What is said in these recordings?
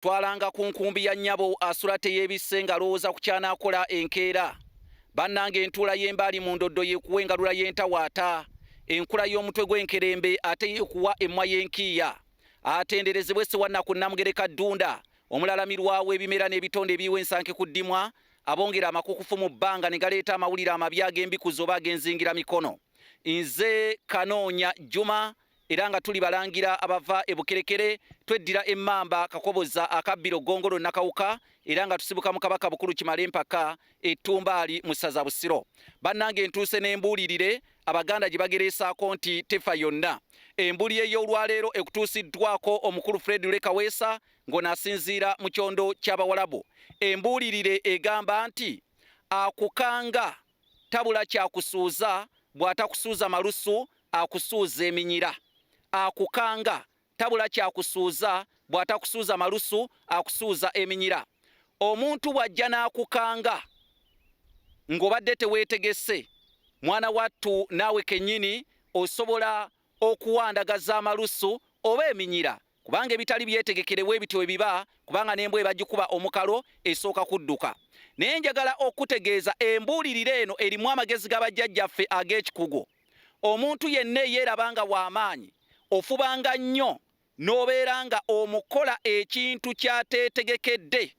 twalanga ku nkumbi ya nnyabo asula teyeebisse ng'alowooza ku kyanaakola enkeera. Bannange entula y'embaali mu ndoddo yeekuwa engalula y'entawaata. Enkula y'omutwe gw'enkerembe ate yeekuwa emmwa y'enkiiya. Atenderezebwe Ssewannaku Namugereka Ddunda, omulalamirwa w'ebimera n'ebitonde ebiyiwa ensanke ku ddimwa, abongera amakukufu mu bbanga ne galeeta amawulire amabi ag'embikuzi oba ag'enzingira mikono. Nze Kanoonya Juma, era nga tuli balangira abava e Bukerekere, tweddira emmamba Kakoboza akabbiro Gongolo Nakawuka, era nga tusibuka mu Kabaka Bukulu Kimale mpaka Ettumbaali mu ssaza Busiro. Bannange ntuuse n'embuulirire Abaganda gye bagereesaako nti tefa yonna. Embuli ey'olwaleero ekutuusiddwako omukulu Fred Lekaweesa ng'onaasinziira mu kyondo ky'Abawalabu. Embuulirire egamba nti Akukanga Tabula Kyakusuuza bw'atakusuuza malusu akusuuza eminyira. Akukanga Tabula Kyakusuuza bw'atakusuuza malusu akusuuza eminyira. Omuntu bw'ajja n'akukanga ng'obadde teweetegese, mwana wattu naawe kennyini osobola okuwandagaza amalusu oba eminyira, kubanga ebitali byetegekerewo ebityo ebiba, kubanga n'embwa ebagikuba omukalo esooka kudduka. Naye njagala okutegeeza embuulirire eno erimu amagezi g'abajjajjaffe ag'ekikugu. Omuntu yenna eyeerabanga w'amaanyi, ofubanga nnyo n'obeera nga omukola ekintu ky'ateetegekedde.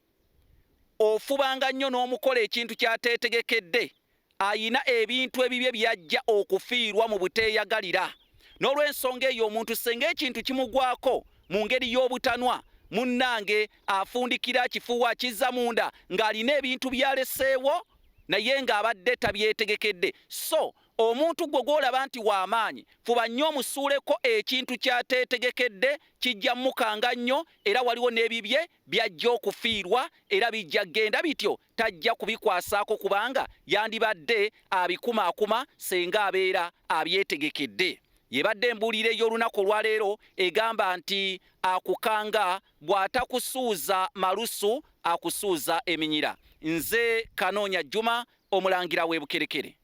Ofubanga nnyo n'omukola ekintu ky'ateetegekedde, ayina ebintu ebibye by'ajja okufiirwa mu buteeyagalira. N'olw'ensonga eyo omuntu senga ekintu kimugwako mu ngeri y'obutanwa, munnange afundikira kifuwa kizza munda ng'alina ebintu by'aleseewo naye ng'abadde tabyetegekedde. So omuntu gwe gw'olaba nti w'amaanyi, fuba nnyo omusuuleko ekintu ky'ateetegekedde, kijja mukanga nnyo, era waliwo n'ebibye by'ajja okufiirwa, era bijja genda bityo tajja kubikwasaako kubanga yandibadde abikumaakuma senga abeera abyetegekedde. Yebadde embuulire y'olunaku olwaleero egamba nti Akukanga bw'atakusuuza malusu akusuuza eminyira. Nze Kanoonya Juma, omulangira w'e Bukerekere.